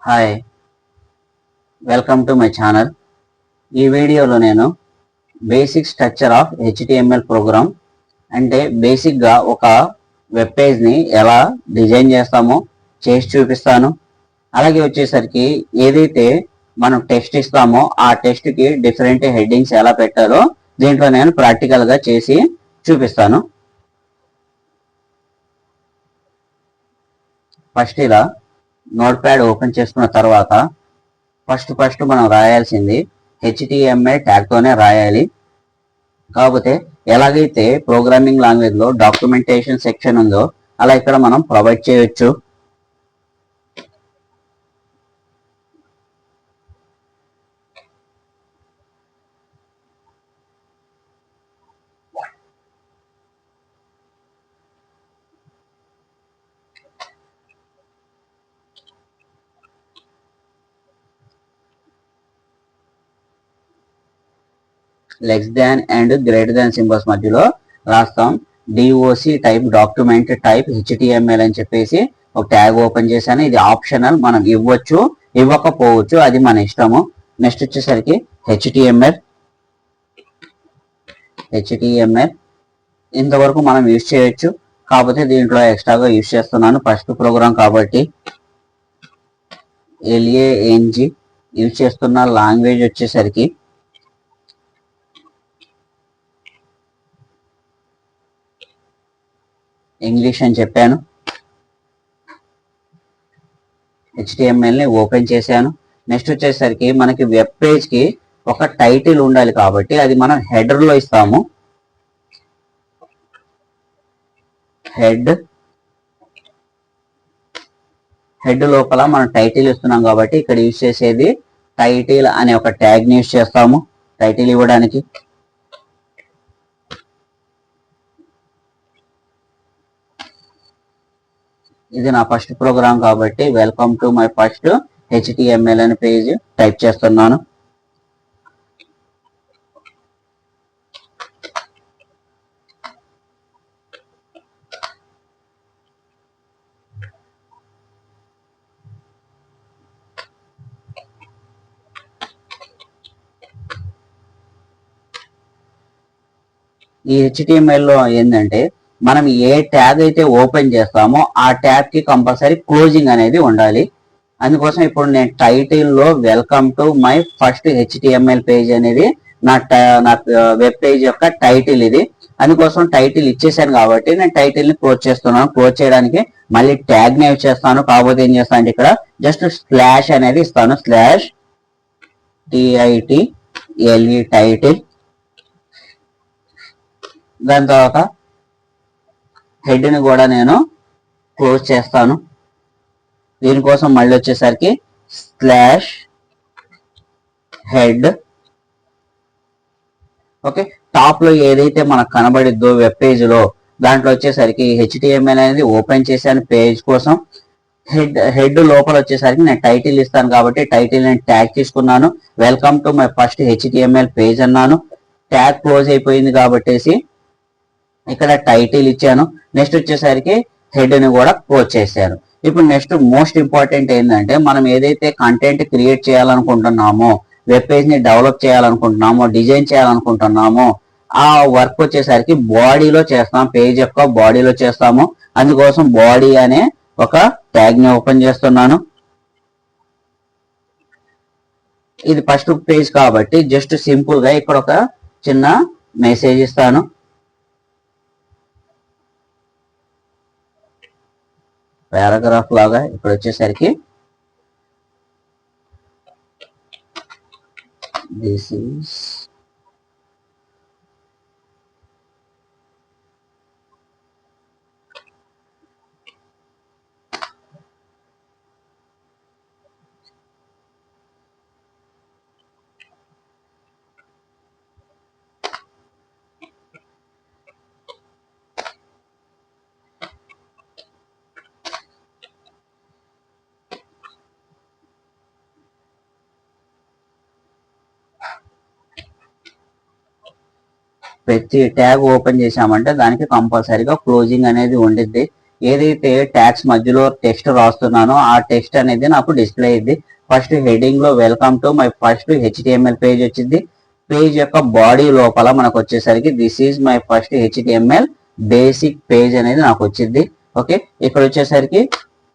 Hi, welcome to my channel. ఈ వీడియోలో నేను basic structure of HTML programme అంటే బేసిక్గా ఒక వెబ్ పేజ్ని ఎలా డిజైన్ చేస్తామో చేసి చూపిస్తాను. అలాగే వచ్చేసరికి ఏదైతే మనం టెక్స్ట్ ఇస్తామో ఆ టెక్స్ట్కి డిఫరెంట్ హెడ్డింగ్స్ ఎలా పెట్టాలో దీంట్లో నేను ప్రాక్టికల్గా చేసి చూపిస్తాను. ఫస్ట్ ఇలా నోట్ ప్యాడ్ ఓపెన్ చేసుకున్న తర్వాత ఫస్ట్ మనం రాయాల్సింది హెచ్టిఎంఎల్ ట్యాగ్తోనే రాయాలి. కాకపోతే ఎలాగైతే ప్రోగ్రామింగ్ లాంగ్వేజ్ లో డాక్యుమెంటేషన్ సెక్షన్ ఉందో అలా ఇక్కడ మనం ప్రొవైడ్ చేయొచ్చు. Less than and greater than symbols మధ్యలో రాస్తాం. Doc type document type HTML అని చెప్పేసి ఒక ట్యాగ్ ఓపెన్ చేశాను. ఇది ఆప్షనల్, మనం ఇవ్వచ్చు ఇవ్వకపోవచ్చు, అది మన ఇష్టము. నెక్స్ట్ వచ్చేసరికి హెచ్టిఎంఎల్ ఇంతవరకు మనం యూజ్ చేయొచ్చు. కాకపోతే దీంట్లో ఎక్స్ట్రాగా యూజ్ చేస్తున్నాను ఫస్ట్ ప్రోగ్రామ్ కాబట్టి. ఎల్ఏఎన్జి యూజ్ చేస్తున్న లాంగ్వేజ్ వచ్చేసరికి ఇంగ్లీష్ అని చెప్పాను. హెచ్టిఎంఎల్ని ఓపెన్ చేశాను. నెక్స్ట్ వచ్చేసరికి మనకి వెబ్ పేజ్కి ఒక టైటిల్ ఉండాలి కాబట్టి అది మనం హెడర్లో ఇస్తాము. హెడ్ లోపల మనం టైటిల్ ఇస్తున్నాం కాబట్టి ఇక్కడ యూజ్ చేసేది టైటిల్ అనే ఒక ట్యాగ్ని యూజ్ చేస్తాము టైటిల్ ఇవ్వడానికి. ఇది నా ఫస్ట్ ప్రోగ్రామ్ కాబట్టి welcome to my first HTML అనే పేజ్ టైప్ చేస్తున్నాను. ఈ హెచ్టిఎంఎల్ లో ఏంటంటే మనం ఏ ట్యాగ్ అయితే ఓపెన్ చేస్తామో ఆ ట్యాగ్ కి కంపల్సరీ క్లోజింగ్ అనేది ఉండాలి. అందుకోసం ఇప్పుడు నేను టైటిల్లో welcome to my first HTML page అనేది నా వెబ్ పేజ్ యొక్క టైటిల్ ఇది. అందుకోసం టైటిల్ ఇచ్చేసాను కాబట్టి నేను టైటిల్ ని క్లోజ్ చేస్తున్నాను. క్లోజ్ చేయడానికి మళ్ళీ ట్యాగ్ ని యూజ్ చేస్తాను. కాకపోతే ఏం చేస్తాను అంటే ఇక్కడ జస్ట్ స్లాష్ అనేది ఇస్తాను. Slash TITLE title. దాని తర్వాత హెడ్ ని కూడా నేను క్లోజ్ చేస్తాను. దీనికోసం మళ్ళీ వచ్చేసరికి స్లాష్ హెడ్. ఓకే, టాప్ లో ఏదైతే మనకు కనబడిద్దో వెబ్ పేజ్ లో దాంట్లో వచ్చేసరికి హెచ్టిఎంఎల్ అనేది ఓపెన్ చేశాను పేజ్ కోసం. హెడ్ లోపల వచ్చేసరికి నేను టైటిల్ ఇస్తాను కాబట్టి టైటిల్ నేను ట్యాగ్ తీసుకున్నాను. Welcome to my first HTML page అన్నాను. ట్యాగ్ క్లోజ్ అయిపోయింది కాబట్టి ఇక్కడ టైటిల్ ఇచ్చాను. నెక్స్ట్ వచ్చేసరికి హెడ్ ని కూడా క్లోజ్ చేశాను. ఇప్పుడు నెక్స్ట్ మోస్ట్ ఇంపార్టెంట్ ఏంటంటే మనం ఏదైతే కంటెంట్ క్రియేట్ చేయాలనుకుంటున్నామో, వెబ్ పేజ్ ని డెవలప్ చేయాలనుకుంటున్నామో, డిజైన్ చేయాలనుకుంటున్నామో ఆ వర్క్ వచ్చేసరికి బాడీలో చేస్తాం. పేజ్ యొక్క బాడీలో చేస్తాము. అందుకోసం బాడీ అనే ఒక ట్యాగ్ ని ఓపెన్ చేస్తున్నాను. ఇది ఫస్ట్ పేజ్ కాబట్టి జస్ట్ సింపుల్ గా ఇక్కడ ఒక చిన్న మెసేజ్ ఇస్తాను. పారాగ్రాఫ్ లాగా ఇక్కడ వచ్చేసరికి దిస్ ఈస్ ప్రతి ట్యాగ్ ఓపెన్ చేసామంటే దానికి కంపల్సరీగా క్లోజింగ్ అనేది ఉండిద్ది. ఏదైతే ట్యాగ్స్ మధ్యలో టెక్స్ట్ రాస్తున్నానో ఆ టెక్స్ట్ అనేది నాకు డిస్ప్లే అయింది. ఫస్ట్ హెడింగ్ లో welcome to my first HTML page వచ్చింది. పేజ్ యొక్క బాడీ లోపల మనకు వచ్చేసరికి this is my first HTML basic page అనేది నాకు వచ్చింది. ఓకే, ఇక్కడ వచ్చేసరికి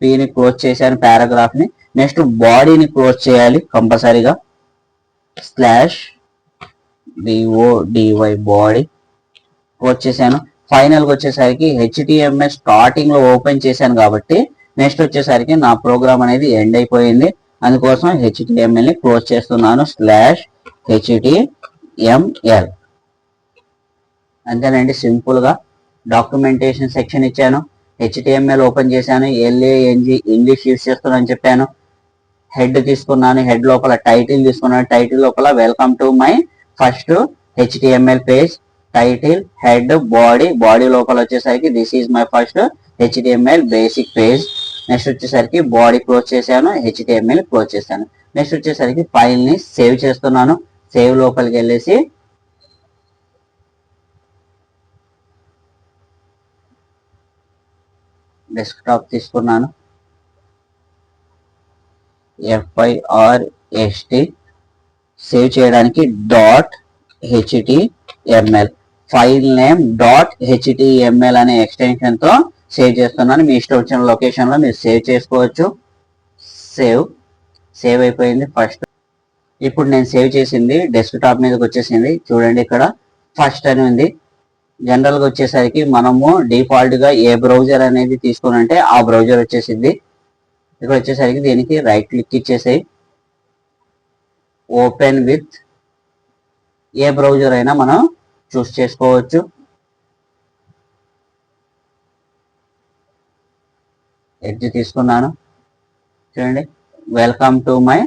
పీని క్లోజ్ చేశాను పారాగ్రాఫ్ ని. నెక్స్ట్ బాడీని క్లోజ్ చేయాలి కంపల్సరీగా. స్లాష్ BODY బాడీ క్లోజ్ చేశాను. ఫైనల్ గా వచ్చేసరికి హెచ్టిఎంఎల్ స్టార్టింగ్ లో ఓపెన్ చేశాను కాబట్టి నెక్స్ట్ వచ్చేసరికి నా ప్రోగ్రామ్ అనేది ఎండ్ అయిపోయింది. అందుకోసం హెచ్టిఎంఎల్ ని క్లోజ్ చేస్తున్నాను. Slash HTML. అంతేనండి, సింపుల్ గా డాక్యుమెంటేషన్ సెక్షన్ ఇచ్చాను, హెచ్టిఎంఎల్ ఓపెన్ చేశాను, LANG ఇంగ్లీష్ యూజ్ చేస్తున్నాను చెప్పాను, హెడ్ తీసుకున్నాను, హెడ్ లోపల టైటిల్ తీసుకున్నాను, టైటిల్ లోపల welcome to my first HTML page, title, head, body, body లోపల వచ్చేసరికి this is my first HTML basic page. Next వచ్చేసరికి బాడీ క్లోజ్ చేశాను, హెచ్టిఎంఎల్ క్లోజ్ చేశాను. నెక్స్ట్ వచ్చేసరికి ఫైల్ ని సేవ్ చేస్తున్నాను. సేవ్ లోపలికి వెళ్ళేసి డెస్క్టాప్ తీసుకున్నాను, FIRST సేవ్ చేయడానికి .html ఫైల్ నేమ్ .html అనే ఎక్స్టెన్షన్ తో సేవ్ చేస్తున్నాను. మీ ఇష్టం వచ్చిన లొకేషన్ లో మీరు సేవ్ చేసుకోవచ్చు. సేవ్ అయిపోయింది ఫస్ట్. ఇప్పుడు నేను సేవ్ చేసింది డెస్క్టాప్ మీదకి వచ్చేసింది. చూడండి, ఇక్కడ ఫస్ట్ అని ఉంది. జనరల్ గా వచ్చేసరికి మనము డిఫాల్ట్ గా ఏ బ్రౌజర్ అనేది తీసుకున్నంటే ఆ బ్రౌజర్ వచ్చేసింది. ఇక్కడ వచ్చేసరికి దీనికి రైట్ క్లిక్ ఇచ్చేసి ఓపెన్ విత్ ఏ బ్రౌజర్ అయినా మనం చూస్ చేసుకోవచ్చు. ఎడ్జ్ తీసుకున్నాను. చూడండి, welcome to my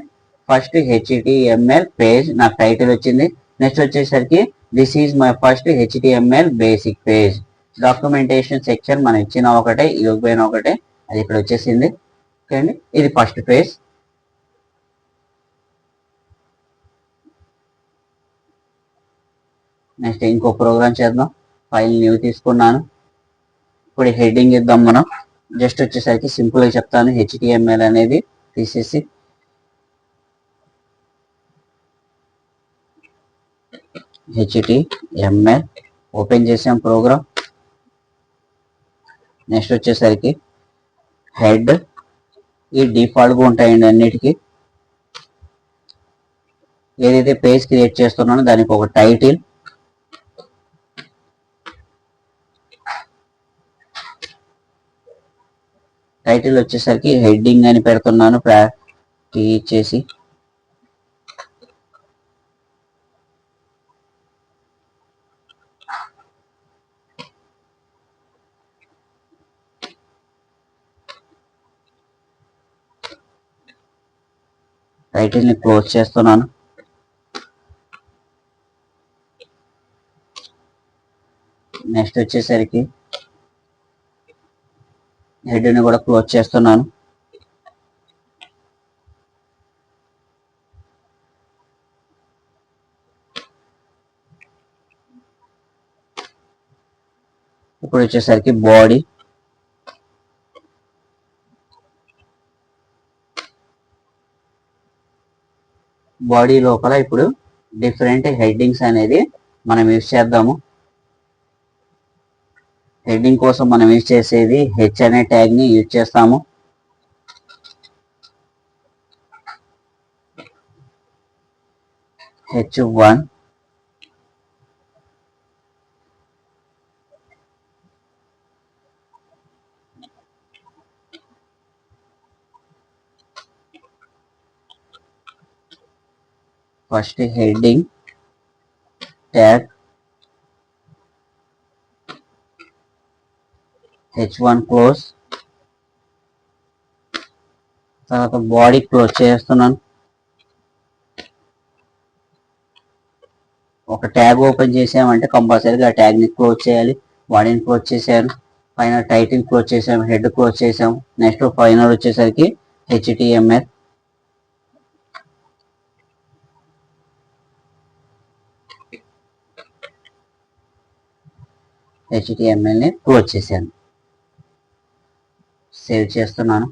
first HTML page నాకు టైటిల్ వచ్చింది. నెక్స్ట్ వచ్చేసరికి this is my first HTML basic page. Documentation section మనం ఇచ్చిన ఒకటే, ఇవ్వకపోయిన ఒకటే, అది ఇక్కడ వచ్చేసింది. ఓకే అండి, ఇది ఫస్ట్ పేజ్. నెక్స్ట్ ఇంకో ప్రోగ్రామ్ చేద్దాం. ఫైల్ న్యూ తీసుకున్నాను. ఇప్పుడు హెడ్డింగ్ ఇద్దాం మనం. జస్ట్ వచ్చేసరికి సింపుల్ గా చెప్తాను. హెచ్టిఎంఎల్ అనేది తీసేసి HTML ఓపెన్ చేసాం ప్రోగ్రామ్. నెక్స్ట్ వచ్చేసరికి హెడ్, ఈ డిఫాల్ట్ గా ఉంటాయండి అన్నిటికీ. ఏదైతే పేజ్ క్రియేట్ చేస్తున్నానో దానికి ఒక టైటిల్, టైటిల్ వచ్చేసరికి హెడ్డింగ్ అని పెడుతున్నాను. ఇచ్చేసి టైటిల్ ని క్లోజ్ చేస్తున్నాను. నెక్స్ట్ వచ్చేసరికి హెడ్ ని కూడా క్లోజ్ చేస్తున్నాను. ఇప్పుడు వచ్చేసరికి బాడీ, బాడీ లోపల ఇప్పుడు డిఫరెంట్ హెడ్డింగ్స్ అనేది మనం యూజ్ చేద్దాము. హెడ్డింగ్ కోసం మనం యూజ్ చేసేది హెచ్ అనే ట్యాగ్ ని యూజ్ చేస్తాము. H1, first heading tag H1 close, తర్వాత బాడీ క్లోజ్ చేస్తున్నాను. ఒక ట్యాగ్ ఓపెన్ చేసామంటే కంపల్సరీగా ఆ ట్యాగ్ ని క్లోజ్ చేయాలి. బాడీని క్లోజ్ చేశాను, పైన టైటిల్ క్లోజ్ చేసాము, హెడ్ క్లోజ్ చేసాము. నెక్స్ట్ ఫైనల్ వచ్చేసరికి హెచ్టిఎంఎల్. హెచ్టిఎంఎల్ ని క్లోజ్ చేశాను. సేవ్ చేస్తున్నాను.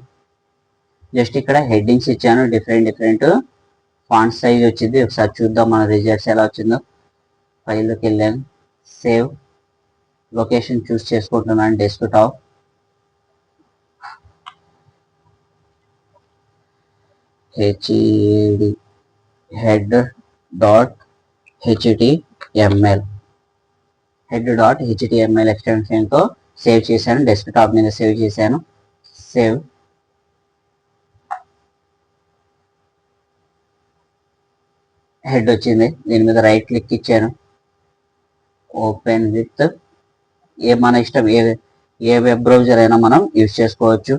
జస్ట్ ఇక్కడ హెడ్డింగ్స్ ఇచ్చాను, డిఫరెంట్ ఫాంట్ సైజ్ వచ్చింది. ఒకసారి చూద్దాం మన రిజల్ట్స్ ఎలా వచ్చిందో. ఫైల్లోకి వెళ్ళాను, సేవ్, లొకేషన్ చూస్ చేసుకుంటున్నాను, డెస్క్టాప్. హెడ్ డాట్ హెచ్టిఎంఎల్ ఎక్స్టెన్షన్తో సేవ్ చేశాను. డెస్క్టాప్ మీద సేవ్ చేశాను. సేవ్. హెడ్ వచ్చింది. దీని మీద రైట్ క్లిక్ ఇచ్చాను. ఓపెన్ విత్ మన ఇష్టం, ఏ వెబ్ బ్రౌజర్ అయినా మనం యూజ్ చేసుకోవచ్చు.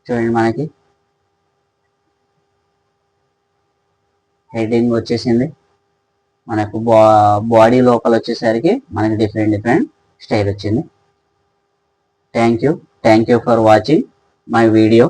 చూడండి, మనకి హెడ్డింగ్ వచ్చేసింది. మనకు బాడీ లోపల వచ్చేసరికి మనకి డిఫరెంట్ స్టైల్ వచ్చింది. Thank you for watching my video.